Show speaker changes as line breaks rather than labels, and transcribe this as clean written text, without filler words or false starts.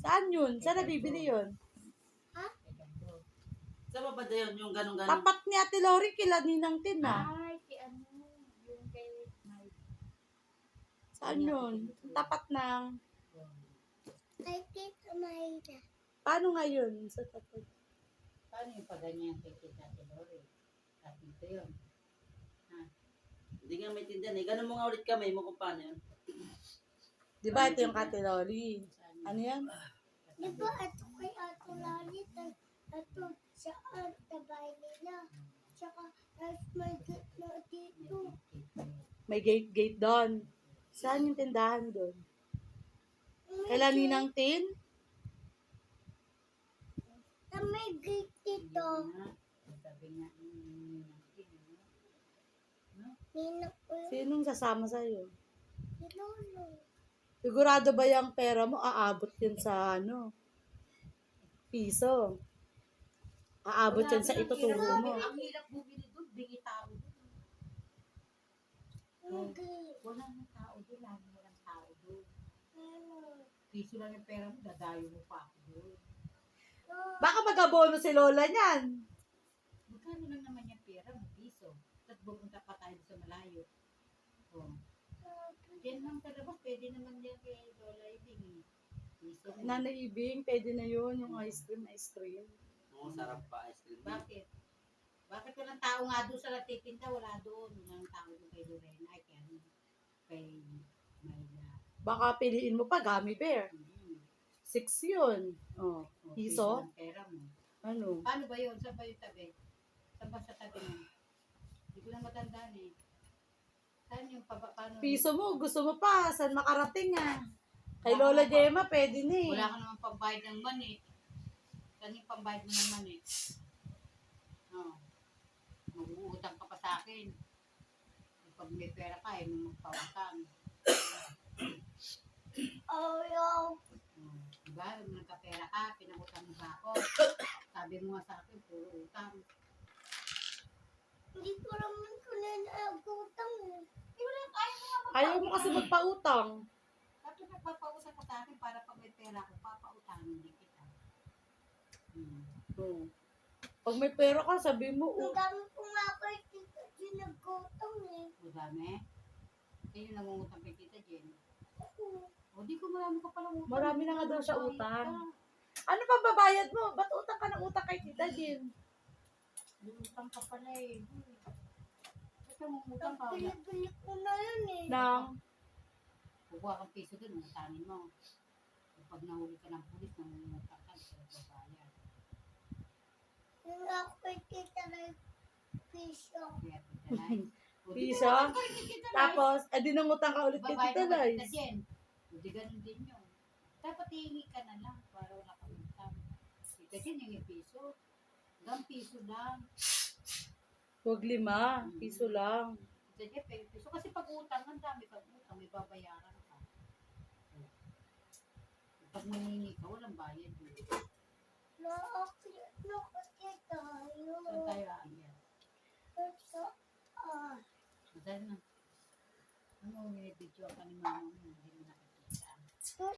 Saan yun? Saan nabibili yun?
Ha?
Saan ba ba yun? Yung ganun-ganun?
Tapat ni Ate Lori kila Ninang Tin na.
Ay, yung kay Mike.
Saan yun? Tapat ng...
Ay, Tita Mayra.
Paano nga yun? Sa tapat.
Paano yung paganyan kay Tita Lori? At ito yun.
Hindi nga may tindihan eh. Ganun mo nga ulit kamay mo kung paano yun.
Di ba ito yung Ate Lori? Ano yan?
Di ba ito kay Ato Lalit? Ito sa tabay nila. Tsaka, may gitna dito.
May gate doon. Saan yung tindahan doon? Kailan Ninang Tin?
May gate dito.
Sabi nga,
Ninang ko yun.
Sinong sasama sa'yo?
Si Lolo.
Sigurado ba yung pera mo aabot yun sa piso? Aabot yun sa ituturo mo.
ang hirap bumili doon, bingi tao doon.
Hindi.
Walang tao doon, lagi walang tao doon.
Ano?
Piso lang yung pera mo, dadayo mo pa ako doon.
Baka mag-abono si Lola niyan.
Magkano lang naman yung pera mo, piso. Tapos pupunta pa tayo sa malayo. Oh. Diyan lang sa labas, pwede naman yan kay Lola Ibing. Piso.
Nanay Ibing, pwede na yun, yung ice cream.
Oo, sarap pa ice cream.
Bakit? Bakit walang tao nga doon sa natitinda? Wala doon. Walang tao doon kay Lorena. Ay, kay Mayla.
Baka piliin mo pa, gummy bear. 6 yun. Oh, piso?
Ng pera mo.
Ano?
Paano ba yun? Saan ba yung tabi? Saan ba sa tabi mo? Hindi ko na matandaan eh. Saan yung paano?
Piso mo, gusto mo pa, saan makarating Kay Lola Gemma, pwede na eh.
Wala ka naman pambayad ng mani. Saan yung pambayad mo ng mani? Oh. Mag-uutang ka pa sa akin. Pag may pera ka, magpautang.
Oh, yo.
Diba? Nung nagkapera ka, pinangutang mo ba ako? Sabi mo nga sa akin, puro utang.
Hindi ko naman ko na nagutang eh.
Ayaw mo kasi magpautang.
Bakit nagpapautang ka sa akin para pag may pera ko, papautangin din kita.
Oh. Pag may pera ka, sabi mo,
Ang dami ko nga kay Tita Jen nagutang eh.
O dami? Sino nangungutang kay Tita Jen?
Ako.
O di ko marami ka palang utang.
marami na nga daw siya utang. Ano pa babayad mo? Ba't utang ka ng utang kay Tita Jen?
Utang ka pala eh. Ba't nangungutang ka?
Bili-bili ko na yun eh.
Nang,
Kukuha kang piso dun, utangin mo. Pag nahuli ka ng pulis, nangungutang ka, di ka nagbabayad.
Yung ako kay Tita na piso.
Kaya Tita Lai.
piso. Tapos, dinangutang ka ulit kay
Babayad
Tita
mo kay Tita
Liz.
Jen. O di ganun din yun. Dapat hihingi ka na lang para wala kang utang. Tita Jen, yung piso. Hanggang piso lang.
Huwag 5, piso lang.
Tita Jen, pero piso. Kasi pag utang, ang dami kang utang, may babayaran ka. Pag maningi ka, walang bayad yun.
Nakakita tayo.
Saan tayo aayan?
Saan?
Madali na. Ano, may video ka ni mama mo, hindi mo